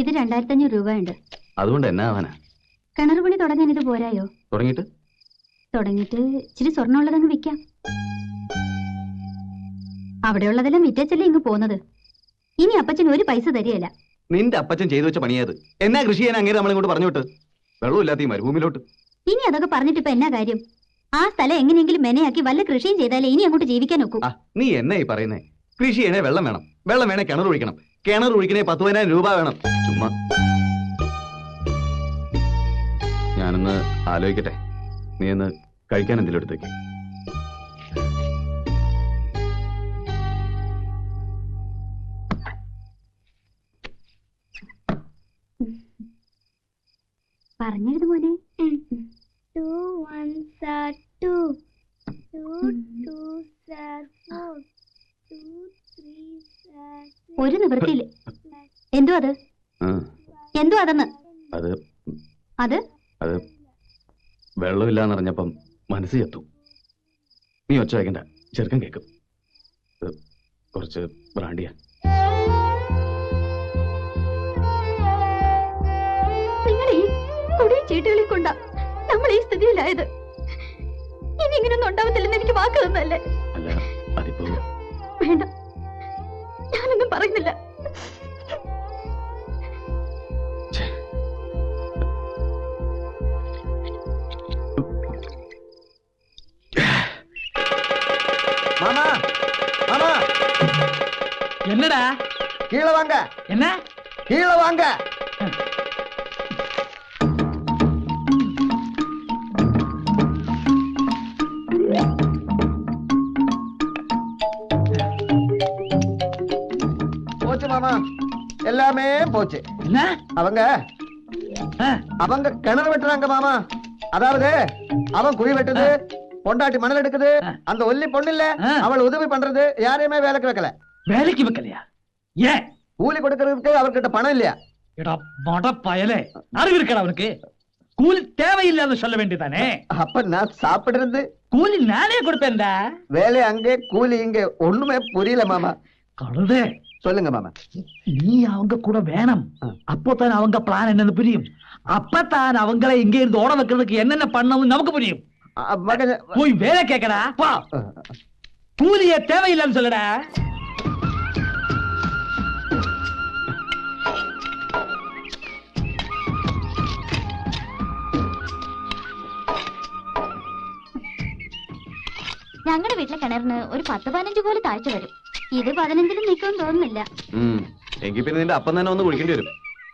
ഇത് 2500 രൂപയുണ്ട്. അതുകൊണ്ട് എന്നാ ആവാനാ? കിണർ പണി തുടങ്ങാൻ ഇത് പോരായോ? തുടങ്ങിയിട്ട് ഇച്ചിരി സ്വർണ്ണമുള്ളതങ്ങ് വിൽക്കാം. അവിടെയുള്ളതെല്ലാം വിറ്റച്ചല്ലേ ഇങ്ങ് പോന്നത്. ഇനി അപ്പച്ചൻ ഒരു പൈസ തരികയില്ല. നിന്റെ അപ്പച്ചൻ ചെയ്തു വെച്ച പണിയത്. എന്നാ കൃഷി ചെയ്യാൻ അങ്ങനെ നമ്മളിങ്ങോട്ട് പറഞ്ഞു വിട്ട്? വെള്ളമില്ലാത്ത ഈ മരുഭൂമിയിലോട്ട്. ഇനി അതൊക്കെ പറഞ്ഞിട്ട് ഇപ്പൊ എന്നാ കാര്യം? ആ സ്ഥലം എങ്ങനെയെങ്കിലും മെനയാക്കി വല്ല കൃഷിയും ചെയ്താലേ ഇനി അങ്ങോട്ട് ജീവിക്കാൻ ഒക്കും. നീ എന്നാ ഈ പറയുന്നേ? കൃഷി ചെയ്യണേ വെള്ളം വേണം, വെള്ളം വേണേ കിണർ ഒഴിക്കണം, കിണർ ഒഴിക്കണേ 10,000 രൂപ വേണം. ചുമ്മാ ഞാനൊന്ന് ആലോചിക്കട്ടെ. നീ ഒന്ന് കഴിക്കാൻ എന്തെങ്കിലും എടുത്തേക്ക്. പറഞ്ഞെഴുതു മോനെ. 2 1s are 2, 2 2s are 4, 2 3s are 6. ഒരു നിവൃത്തിയില്ല. എന്തോ അത്? എന്തോ അതെന്ന്? അത് വെള്ളമില്ലാന്നറിഞ്ഞപ്പം മനസ്സ് ചത്തു. നീ ഒച്ച വയ്ക്കണ്ട, ചെറുക്കൻ കേൾക്കും. കുറച്ച് ബ്രാണ്ടിയാ. നിങ്ങൾ ഈ കൊടിയ ചീട്ടുകളിൽ കൊണ്ടാ നമ്മൾ ഈ സ്ഥിതിയിലായത്. ഇനി ഇങ്ങനൊന്നും ഉണ്ടാവത്തില്ലെന്ന് എനിക്ക് വാക്ക് തന്നല്ലേ? അല്ല, അതിപ്പോ വേണ്ട, ഞാനൊന്നും പറയുന്നില്ല. என்னடா? கீழே வாங்க. என்ன? கீழே வாங்க. போச்சு மாமா, எல்லாமே போச்சு. என்ன? அவங்க கிணறு வெட்டுறாங்க மாமா. அதாவது அவன் குழி வெட்டுது, பொண்டாட்டி மணல் எடுக்குது. அந்த ஒல்லி பொண்ணு இல்ல, அவள் உதவி பண்றது. யாரையுமே வேலைக்கு வைக்கல. வேலைக்கு வைக்கலையா? ஏன்? கூலி கொடுக்கறதுக்கு அவர்கிட்ட பணம் இல்லையா? பயலே, அறிவு இருக்கா அவனுக்கு? கூலி தேவையில்லைன்னு சொல்ல வேண்டியதானே? அப்ப நான் சாப்பிடுறது கூலி நானே கொடுப்பேன்டா. வேலை அங்கே, கூலி இங்கே. ஒண்ணுமே புரியல மாமா. கழுதே, சொல்லுங்க மாமா. நீ அவங்க கூட வேணும். அப்போதான் அவங்க பிளான் என்னன்னு புரியும். அப்பதான் அவங்களை இங்க இருந்து ஓட வைக்கிறதுக்கு என்னென்ன பண்ணணும் நமக்கு புரியும். போய் வேலை கேட்கடா. கூலிய தேவையில்லைன்னு சொல்லடா. ഞങ്ങളുടെ വീട്ടിലെ കിണറിന് ഒരു 10-15 കോല് താഴ്ച വരും. ഇത് 15-ലും നിൽക്കുമെന്ന് തോന്നുന്നില്ല. എങ്കിൽ പിന്നെ നിന്റെ അപ്പം തന്നെ ഒന്ന് കുടിക്കേണ്ടി വരും.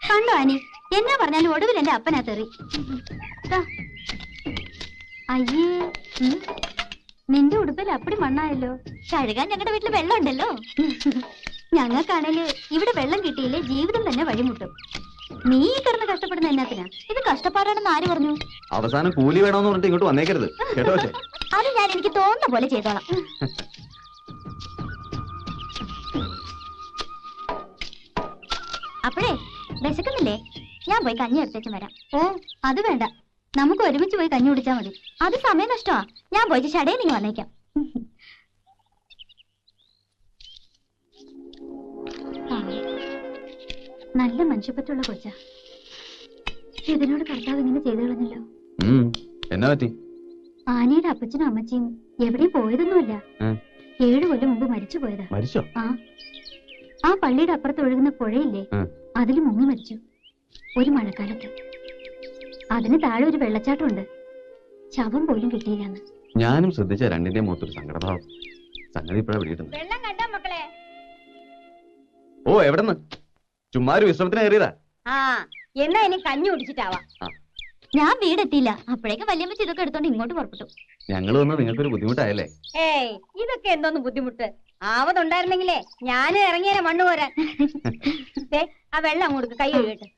കണ്ടോ ആനി, എന്നാ പറഞ്ഞാലും ഒടുവിൽ എന്റെ അപ്പനാ തെറി. അയ്യേ, നിന്റെ ഉടുപ്പിൽ അപ്പടി മണ്ണായല്ലോ. കഴുകാൻ ഞങ്ങളുടെ വീട്ടിൽ വെള്ളം ഉണ്ടല്ലോ. ഞങ്ങൾക്കാണേല് ഇവിടെ വെള്ളം കിട്ടിയില്ലേ ജീവിതം തന്നെ വഴിമുട്ടും. നീ കിടന്ന് കഷ്ടപ്പെടുന്ന എന്നാത്തിനാ? ഇത് കഷ്ടപ്പാടാണെന്ന് ആര് പറഞ്ഞു? അവസാനം കൂലി വേണമെന്ന് പറഞ്ഞിട്ട് ഇങ്ങോട്ട് വന്നേക്കരുത് കേട്ടോ. അത് ഞാൻ എനിക്ക് തോന്നുന്ന പോലെ ചെയ്തോളാം. അപ്പോഴേ വിശക്കുന്നില്ലേ? ഞാൻ പോയി കഞ്ഞി എടുത്തേച്ച് വരാം. ഓ, അത് വേണ്ട, നമുക്ക് ഒരുമിച്ച് പോയി കഞ്ഞി കുടിച്ചാൽ മതി. അത് സമയം നഷ്ടമാ. ഞാൻ പോയിട്ട് ഷടയിൽ നിങ്ങൾ വന്നേക്കാം. നല്ല മനുഷ്യപ്പറ്റുള്ള കൊച്ച. ഇതിനോട് കർത്താവ് ഇങ്ങനെ ചെയ്തു കളഞ്ഞല്ലോ. എന്നാ പറ്റി? ആനയുടെ അപ്പച്ചനും അമ്മച്ചിയും എവിടെയും പോയതൊന്നുമില്ല. 7 കൊല്ലം മുമ്പ് മരിച്ചു പോയതാ. ആ പള്ളിയുടെ അപ്പുറത്ത് ഒഴുകുന്ന പുഴയില്ലേ, അതിൽ മുങ്ങി മരിച്ചു ഒരു മഴക്കാലത്ത്. അതിന് താഴെ ഒരു വെള്ളച്ചാട്ടമുണ്ട്. ശവം പോലും കിട്ടിയില്ലെന്ന്. ഞാനും ശ്രദ്ധിച്ച രണ്ടിന്റെ മുഖത്തൊരു സങ്കടഭാവം. സംഗതി ഇപ്പോഴാ പിടിയിട്ടുണ്ട്. ഓ, എവിടെന്ന്? ചുമ്മാ ഒരു വിശ്രമത്തിന് കയറിയതാ. എന്നാ ഇനി കഞ്ഞി കുടിച്ചിട്ടാവാ. ഞാൻ വീടെത്തിയില്ല, അപ്പോഴേക്കും വല്യമ്മ ഇതൊക്കെ എടുത്തോണ്ട് ഇങ്ങോട്ട് പുറപ്പെട്ടു. ഞങ്ങൾ വന്ന് നിങ്ങൾക്കൊരു ബുദ്ധിമുട്ടായല്ലേ? ഏയ്, ഇതൊക്കെ എന്തോന്ന് ബുദ്ധിമുട്ട്. ആവതുണ്ടായിരുന്നെങ്കിലേ ഞാനും ഇറങ്ങിയ മണ്ണ് പോരാൻ. ആ വെള്ളം അങ്ങോട്ട് കൈ കഴുകട്ടെ.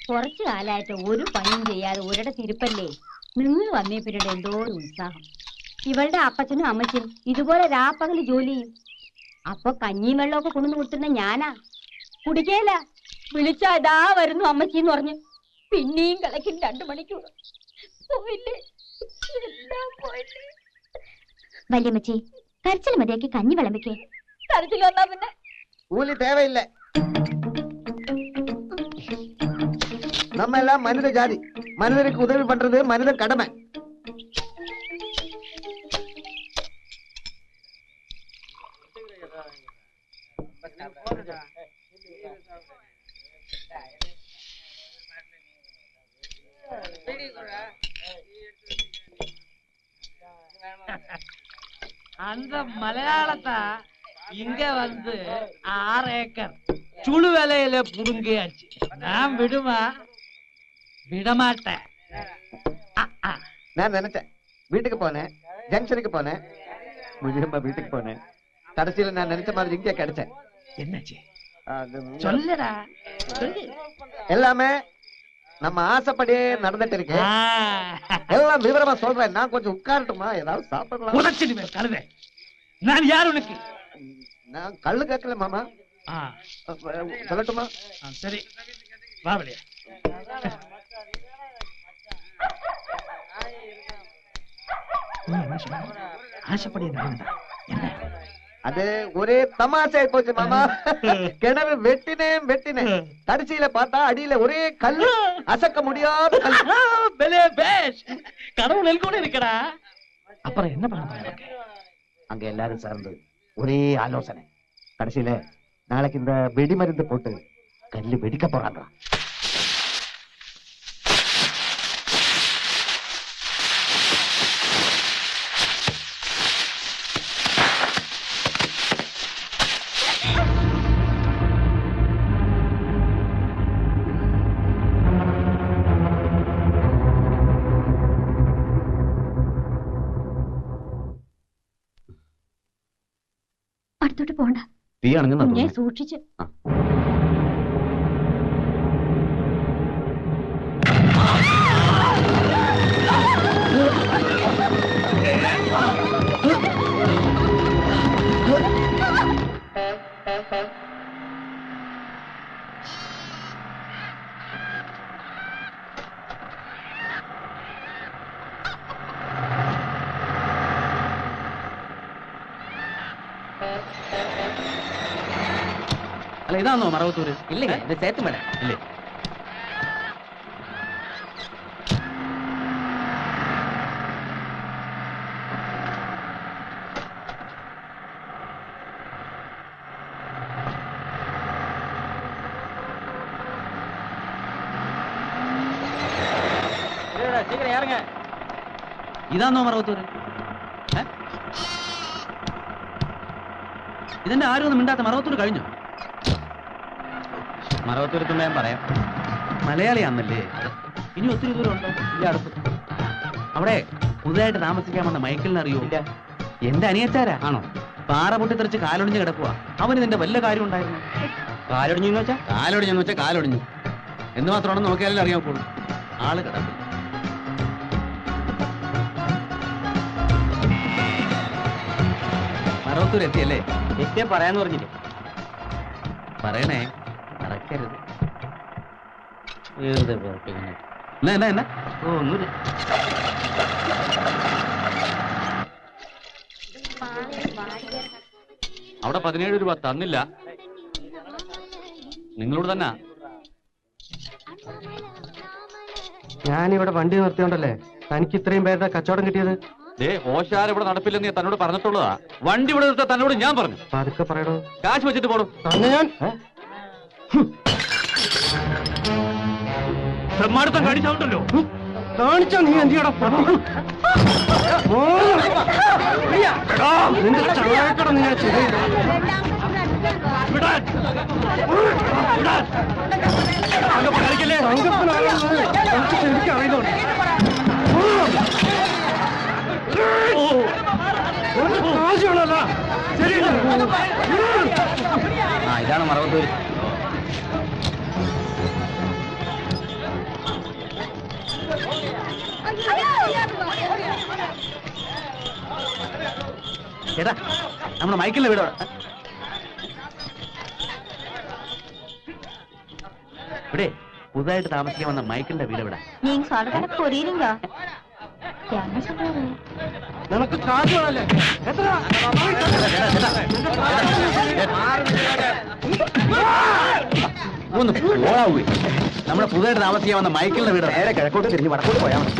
കുറച്ചു കാലമായിട്ട് ഒരു പണിയും ചെയ്യാതെ ഒരിടത്ത് ഇരിപ്പല്ലേ. നിങ്ങൾ വന്നേ പിന്നീട് എന്തോ ഒരു ഉത്സാഹം. ഇവളുടെ അപ്പച്ചനും അമ്മച്ചനും ഇതുപോലെ രാപ്പകല് ജോലി ചെയ്യും. അപ്പൊ കഞ്ഞിയും വെള്ളമൊക്കെ കൊണ്ടു കൊടുത്തിരുന്ന ഞാനാ കുടിക്കേല. വിളിച്ചാ ഇതാ വരുന്നു അമ്മച്ചിന്ന് പറഞ്ഞു. പിന്നെയും കളക്കും 2 മണിക്കൂർ. പോയില്ലേ, എല്ലാം പോയില്ലേ. വല്യമ്മച്ചി, കരച്ചിൽ മതിയാക്കി കഞ്ഞി വിളമ്പിക്കേ. കരച്ചിൽ വന്നാ പിന്നെ കൂലി തേവയില്ല. நம்ம எல்லாம் மனித ஜாதி. மனிதனுக்கு உதவி பண்றது மனித கடமை. அந்த மலையாளத்தை இங்க வந்து 6 ஏக்கர் சுழு வேலையில புடுங்கியாச்சு. நான் விடமாட்டேன். நான் நினைச்சேன், வீட்டுக்கு போனேன், ஜங்ஷனுக்கு போனேன், முதியம்மா வீட்டுக்கு போனேன். கடைசியில நான் நினைச்ச மாதிரி இங்கே கிடைச்சேன். என்னாச்சு சொல்லுடா. எல்லாமே நம்ம ஆசைப்படியே நடந்துட்டு இருக்கு. எல்லாம் விவரமா சொல்றேன். நான் கொஞ்சம் உட்காரட்டுமா? ஏதாவது சாப்பிடலாம். உதச்சிடுவேன் கழுதை. நான் யார் உனக்கு? நான் கல்லு கேட்கல மாமா. சொல்லட்டுமா? சரி வா வெளியே. ஆசைப்படிய அது ஒரே தமாஷை போச்சு மாமா. கிணறு வெட்டினேன். கடைசியில பார்த்தா அடியில ஒரே கல்லு, அசக்க முடியாத கடவுள் கூட இருக்கடா. அப்புறம் என்ன பண்ண போற? அங்க எல்லாரும் சேர்ந்து ஒரே ஆலோசனை. கடைசியில நாளைக்கு இந்த வெடி மருந்து போட்டு கல்லு வெடிக்க போறாங்க. അടുത്തോട്ട് പോണ്ട. ഞാൻ സൂക്ഷിച്ചു. അല്ല ഇതാണോ മറവത്തൂര്? ഇല്ലേ, ഇത് സേത്തുമല. ഇല്ലേ? ഇതാണോ മറവത്തൂര്? ഇതിന്റെ ആരും ഒന്നും മിണ്ടാത്ത മറവത്തൂര് കഴിഞ്ഞു. മറവത്തൂരത്തുള്ള ഞാൻ പറയാം, മലയാളിയാന്നല്ലേ? ഇനി ഒത്തിരി ദൂരം ഉണ്ടോ? ഇല്ല, അടുത്ത്. അവിടെ പുതുതായിട്ട് താമസിക്കാൻ വന്ന മൈക്കിളിനെ അറിയോ? ഇല്ല. എന്റെ അനിയച്ചാരാ. ആണോ? പാറ പൊട്ടിത്തെറിച്ച് കാലൊടിഞ്ഞ് കിടക്കുക. അവന് ഇതിന്റെ വല്ല കാര്യം ഉണ്ടായിരുന്നു. കാലൊടിഞ്ഞെന്ന് വെച്ചാ കാലൊടിഞ്ഞു എന്ന് മാത്രമാണെന്ന് നോക്കിയാലേ അറിയാൻ പോളൂ. ആള് കിടക്കും. മറവത്തൂർ എത്തിയല്ലേ? എത്തിയാ പറയാന്ന് പറഞ്ഞില്ലേ? പറയണേ, മറക്കരുത്. എന്നാ ഒന്നുമില്ല. അവിടെ 17 രൂപ തന്നില്ല. നിങ്ങളോട് തന്നെ. ഞാനിവിടെ വണ്ടി നിർത്തിയോണ്ടല്ലേ തനിക്ക് ഇത്രയും പേരുടെ കച്ചവടം കിട്ടിയത്? ഓശാര ഇവിടെ നടപ്പില്ലെന്ന് ഞാൻ തന്നോട് പറഞ്ഞിട്ടുള്ളതാ. വണ്ടി ഇവിടെ നിർത്താൻ തന്നോട് ഞാൻ പറഞ്ഞു. പതുക്കെ പറയണോ. കാശ് വെച്ചിട്ട് പോടും. ഞാൻ ചെമ്മാടുത്തം കടിച്ചോണ്ടല്ലോ. കാണിച്ചാ നീ എന്തിയാടാ? നിന്റെ ചായക്കട നീ ഞാൻ ചെയ്തില്ല. നമുക്ക് ശരിക്കും അറിയുന്നുണ്ട്. ഇതാണ് മറവത്തൂര്. ചേട്ടാ, നമ്മുടെ മൈക്കിളിന്റെ വീടോ? ഇവിടെ പുതുതായിട്ട് താമസിക്കാൻ വന്ന മൈക്കിളിന്റെ വീട് എവിടെ? நீங்க சொல்றத புரியுதுங்க. என்ன சொல்றாரு? നിനക്ക് കാശ് വേണല്ലേ? എത്ര ഒന്ന് പോളാവേ. നമ്മുടെ പുതുതായിട്ട് താമസിക്കാൻ വന്ന മൈക്കിളിന്റെ വീട് നേരെ കിഴക്കോട്ട് തിരിഞ്ഞ് വടക്കോട്ട് പോയാൽ മതി.